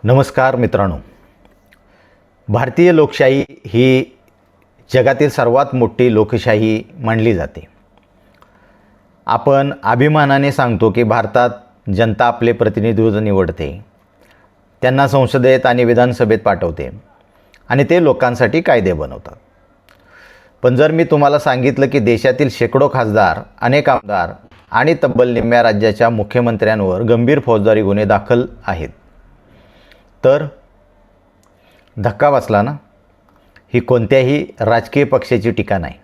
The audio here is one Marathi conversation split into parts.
नमस्कार मित्रांनो. भारतीय लोकशाही ही जगातील सर्वात मोठी लोकशाही मानली जाते. आपण अभिमानाने सांगतो की भारतात जनता आपले प्रतिनिधित्व निवडते, त्यांना संसदेत आणि विधानसभेत पाठवते आणि ते लोकांसाठी कायदे बनवतात. पण जर मी तुम्हाला सांगितलं की देशातील शेकडो खासदार, अनेक आमदार आणि तब्बल निम्म्या राज्याच्या मुख्यमंत्र्यांवर गंभीर फौजदारी गुन्हे दाखल आहेत, तर धक्का बसला ना. ही कोणत्याही राजकीय पक्षाची टीका नाही,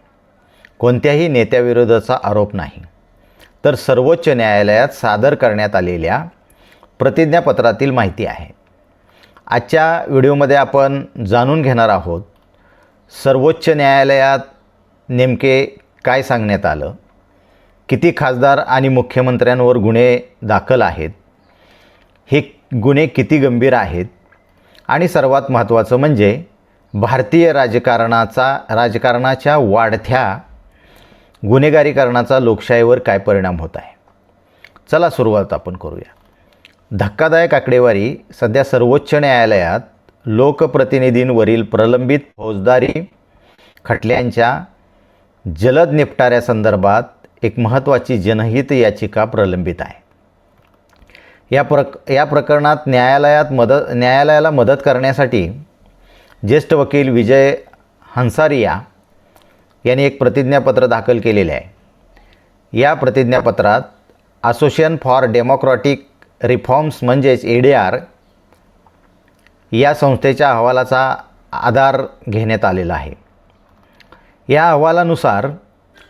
कोणत्याही नेत्याविरोधाचा आरोप नाही, तर सर्वोच्च न्यायालयात सादर करण्यात आलेल्या प्रतिज्ञापत्रातील माहिती आहे. आजच्या व्हिडिओमध्ये आपण जाणून घेणार आहोत सर्वोच्च न्यायालयात नेमके काय सांगण्यात आलं, किती खासदार आणि मुख्यमंत्र्यांवर गुन्हे दाखल आहेत, हे गुन्हे किती गंभीर आहेत आणि सर्वात महत्त्वाचं म्हणजे भारतीय राजकारणाच्या वाढत्या गुन्हेगारीकरणाचा लोकशाहीवर काय परिणाम होत आहे. चला सुरुवात आपण करूया. धक्कादायक आकडेवारी. सध्या सर्वोच्च न्यायालयात लोकप्रतिनिधींवरील प्रलंबित फौजदारी खटल्यांच्या जलद निपटाऱ्यासंदर्भात एक महत्त्वाची जनहित याचिका प्रलंबित आहे. या प्रकरणात न्यायालयाला मदत करण्यासाठी ज्येष्ठ वकील विजय हंसारिया यांनी एक प्रतिज्ञापत्र दाखल केलेले आहे. या प्रतिज्ञापत्रात असोसिएशन फॉर डेमोक्रॅटिक रिफॉर्म्स म्हणजेच ADR या संस्थेच्या अहवालाचा आधार घेण्यात आलेला आहे. या अहवालानुसार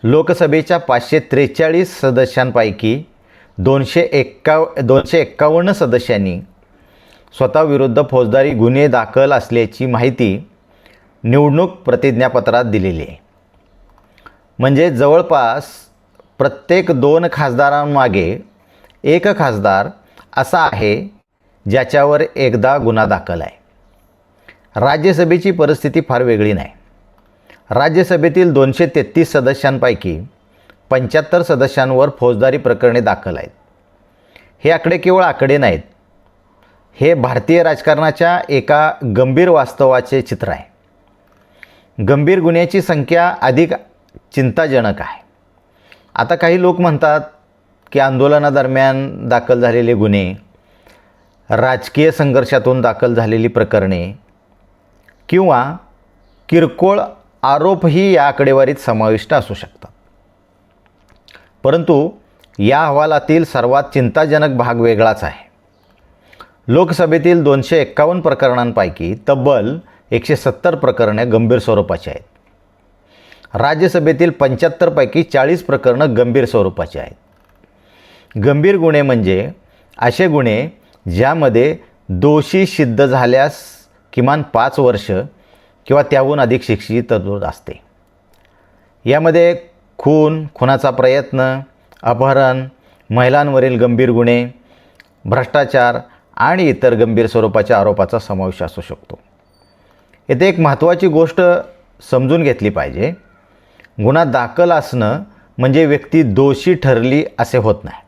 लोकसभेच्या 543 सदस्यांपैकी 251 सदस्यांनी स्वतःविरुद्ध फौजदारी गुन्हे दाखल असल्याची माहिती निवडणूक प्रतिज्ञापत्रात दिलेली आहे. म्हणजे जवळपास प्रत्येक 2 खासदारांमागे एक खासदार असा आहे ज्याच्यावर एकदा गुन्हा दाखल आहे. राज्यसभेची परिस्थिती फार वेगळी नाही. राज्यसभेतील 233 सदस्यांपैकी 75 सदस्यांवर फौजदारी प्रकरणे दाखल आहेत. हे आकडे केवळ आकडे नाहीत, हे भारतीय राजकारणाच्या एका गंभीर वास्तवाचे चित्र आहे. गंभीर गुन्ह्याची संख्या अधिक चिंताजनक आहे. आता काही लोक म्हणतात की आंदोलनादरम्यान दाखल झालेले गुन्हे, राजकीय संघर्षातून दाखल झालेली प्रकरणे किंवा किरकोळ आरोपही या आकडेवारीत समाविष्ट असू शकतात. परंतु या अहवालातील सर्वात चिंताजनक भाग वेगळाच आहे. लोकसभेतील 251 प्रकरणांपैकी तब्बल 170 प्रकरणे गंभीर स्वरूपाची आहेत. राज्यसभेतील 75 पैकी 40 प्रकरणं गंभीर स्वरूपाची आहेत. गंभीर गुन्हे म्हणजे असे गुन्हे ज्यामध्ये दोषी सिद्ध झाल्यास किमान 5 वर्ष किंवा त्याहून अधिक शिक्षेची तरतूद असते. यामध्ये खून, खुनाचा प्रयत्न, अपहरण, महिलांवरील गंभीर गुन्हे, भ्रष्टाचार आणि इतर गंभीर स्वरूपाच्या आरोपाचा समावेश असू शकतो. येथे एक महत्त्वाची गोष्ट समजून घेतली पाहिजे. गुन्हा दाखल असणं म्हणजे व्यक्ती दोषी ठरली असे होत नाही.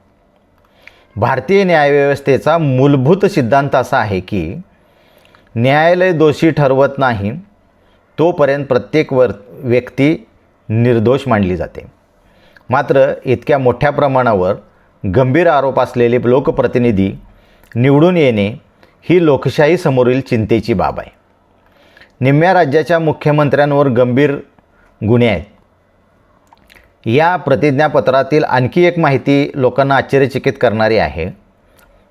भारतीय न्यायव्यवस्थेचा मूलभूत सिद्धांत असा आहे की न्यायालय दोषी ठरवत नाही तोपर्यंत प्रत्येक व्यक्ती निर्दोष मानली जाते. मात्र इतक्या मोठ्या प्रमाणावर गंभीर आरोप असलेले लोकप्रतिनिधी निवडून येणे ही लोकशाही समोरील चिंतेची बाब आहे. निम्म्या राज्याच्या मुख्यमंत्र्यांवर गंभीर गुन्हे आहेत. या प्रतिज्ञापत्रातील आणखी एक माहिती लोकांना आश्चर्यचकित करणारी आहे.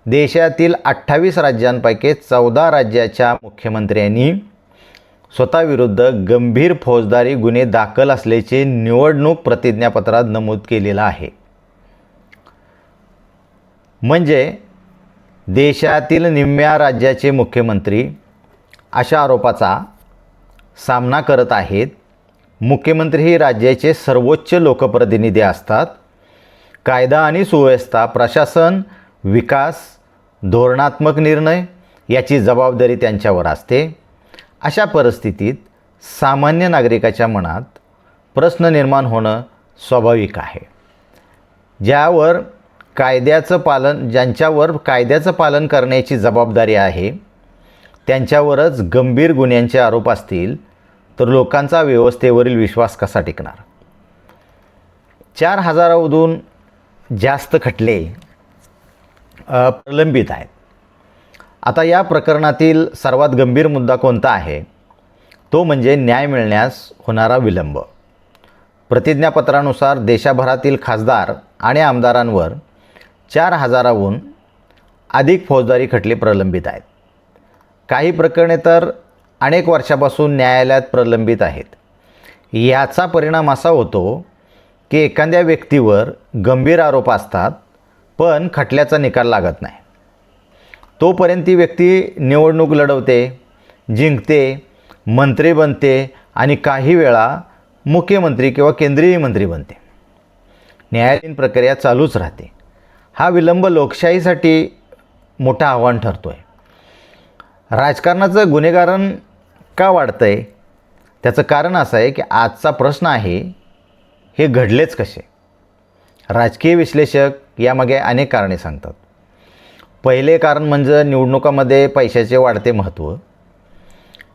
देशातील 28 राज्यांपैकी 14 राज्याच्या मुख्यमंत्र्यांनी स्वतःविरुद्ध गंभीर फौजदारी गुन्हे दाखल असल्याचे निवडणूक प्रतिज्ञापत्रात नमूद केलेलं आहे. म्हणजे देशातील निम्म्या राज्याचे मुख्यमंत्री अशा आरोपाचा सामना करत आहेत. मुख्यमंत्री ही राज्याचे सर्वोच्च लोकप्रतिनिधी असतात. कायदा आणि सुव्यवस्था, प्रशासन, विकास, धोरणात्मक निर्णय याची जबाबदारी त्यांच्यावर असते. अशा परिस्थितीत सामान्य नागरिकाच्या मनात प्रश्न निर्माण होणं स्वाभाविक आहे. ज्यांच्यावर कायद्याचं पालन करण्याची जबाबदारी आहे त्यांच्यावरच गंभीर गुन्ह्यांचे आरोप असतील तर लोकांचा व्यवस्थेवरील विश्वास कसा टिकणार? 4,000हून जास्त खटले प्रलंबित आहेत. आता या प्रकरणातील सर्वात गंभीर मुद्दा कोणता आहे? तो म्हणजे न्याय मिळण्यास होणारा विलंब. प्रतिज्ञापत्रानुसार देशभरातील खासदार आणि आमदारांवर 4,000हून अधिक फौजदारी खटले प्रलंबित आहेत. काही प्रकरणे तर अनेक वर्षापासून न्यायालयात प्रलंबित आहेत. याचा परिणाम असा होतो की एखाद्या व्यक्तीवर गंभीर आरोप असतात पण खटल्याचा निकाल लागत नाही. तोपर्यंत ती व्यक्ती निवडणूक लढवते, जिंकते, मंत्री बनते आणि काही वेळा मुख्यमंत्री किंवा केंद्रीय मंत्री बनते. न्यायालयीन प्रक्रिया चालूच राहते. हा विलंब लोकशाहीसाठी मोठं आव्हान ठरतो आहे. राजकारणाचं गुन्हेगारण का वाढतं आहे? त्याचं कारण असं आहे की आजचा प्रश्न आहे, हे घडलेच कसे? राजकीय विश्लेषक यामागे अनेक कारणे सांगतात. पहिले कारण म्हणजे निवडणुकामध्ये पैशाचे वाढते महत्त्व.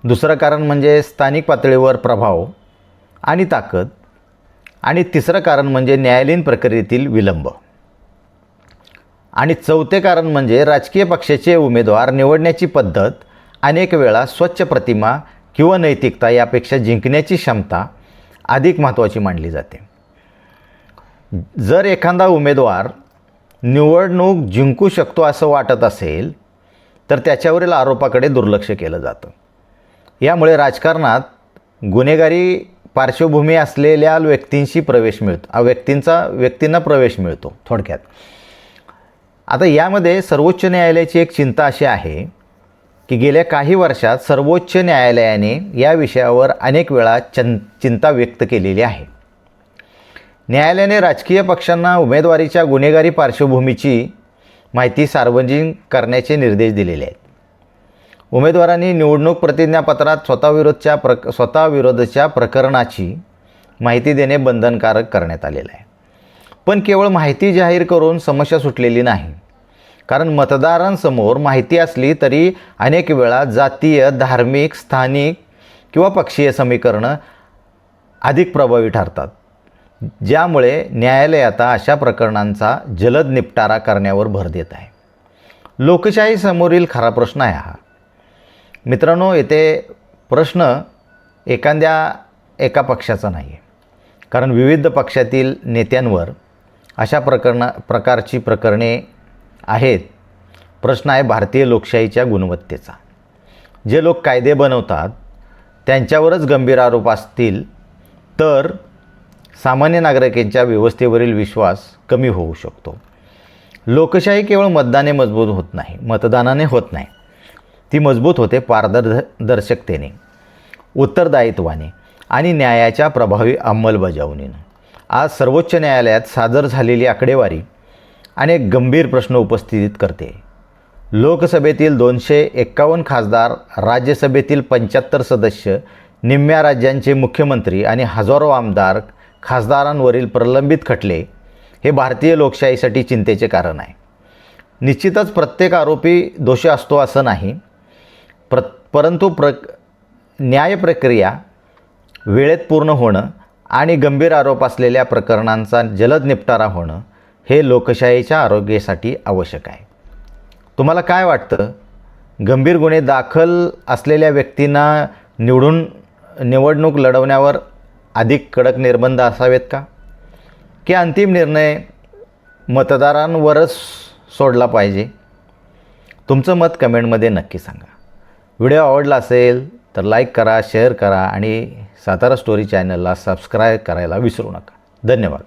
दुसरं कारण म्हणजे स्थानिक पातळीवर प्रभाव आणि ताकद. आणि तिसरं कारण म्हणजे न्यायालयीन प्रक्रियेतील विलंब. आणि चौथे कारण म्हणजे राजकीय पक्षाचे उमेदवार निवडण्याची पद्धत अनेक वेळा स्वच्छ प्रतिमा किंवा नैतिकता यापेक्षा जिंकण्याची क्षमता अधिक महत्त्वाची मानली जाते. जर एखादा उमेदवार निवडणूक जिंकू शकतो असं वाटत असेल तर त्याच्यावरील आरोपाकडे दुर्लक्ष केलं जातं. यामुळे राजकारणात गुन्हेगारी पार्श्वभूमी असलेल्या व्यक्तींना प्रवेश मिळतो थोडक्यात. आता यामध्ये सर्वोच्च न्यायालयाची एक चिंता अशी आहे की गेल्या काही वर्षात सर्वोच्च न्यायालयाने या विषयावर अनेक वेळा चिंता व्यक्त केलेली आहे. न्यायालयाने राजकीय पक्षांना उमेदवारीच्या गुन्हेगारी पार्श्वभूमीची माहिती सार्वजनिक करण्याचे निर्देश दिलेले आहेत. उमेदवारांनी निवडणूक प्रतिज्ञापत्रात स्वतःविरोधाच्या प्रकरणाची माहिती देणे बंधनकारक करण्यात आलेलं आहे. पण केवळ माहिती जाहीर करून समस्या सुटलेली नाही. कारण मतदारांसमोर माहिती असली तरी अनेक वेळा जातीय, धार्मिक, स्थानिक किंवा पक्षीय समीकरणं अधिक प्रभावी ठरतात, ज्यामुळे न्यायालय आता अशा प्रकरणांचा जलद निपटारा करण्यावर भर देत आहे. लोकशाहीसमोरील खरा प्रश्न आहे हा. मित्रांनो, येथे प्रश्न एका पक्षाचा नाही आहे. कारण विविध पक्षातील नेत्यांवर अशा प्रकारची प्रकरणे आहेत. प्रश्न आहे भारतीय लोकशाहीच्या गुणवत्तेचा. जे लोक कायदे बनवतात त्यांच्यावरच गंभीर आरोप असतील तर सामान्य नागरिकांच्या व्यवस्थेवरील विश्वास कमी होऊ शकतो. लोकशाही केवळ मतदानाने होत नाही. ती मजबूत होते पारदर्शकतेने, उत्तरदायित्वाने आणि न्यायाच्या प्रभावी अंमलबजावणीनं. आज सर्वोच्च न्यायालयात सादर झालेली आकडेवारी अनेक गंभीर प्रश्न उपस्थित करते. लोकसभेतील 251 खासदार, राज्यसभेतील 75 सदस्य, निम्म्या राज्यांचे मुख्यमंत्री आणि हजारो आमदार, खासदारांवरील प्रलंबित खटले हे भारतीय लोकशाहीसाठी चिंतेचे कारण आहे. निश्चितच प्रत्येक आरोपी दोषी असतो असं नाही, परंतु न्याय प्रक्रिया वेळेत पूर्ण होणं आणि गंभीर आरोप असलेल्या प्रकरणांचा जलद निपटारा होणं हे लोकशाहीच्या आरोग्यासाठी आवश्यक आहे. तुम्हाला काय वाटतं? गंभीर गुन्हे दाखल असलेल्या व्यक्तींना निवडणूक लढवण्यावर अधिक कडक निर्बंध असावेत का? की अंतिम निर्णय मतदारांवरच सोडला पाहिजे? तुमचं मत कमेंटमध्ये नक्की सांगा. व्हिडिओ आवडला असेल तर लाईक करा, शेअर करा आणि सातारा स्टोरी चॅनलला सबस्क्राईब करायला विसरू नका. धन्यवाद.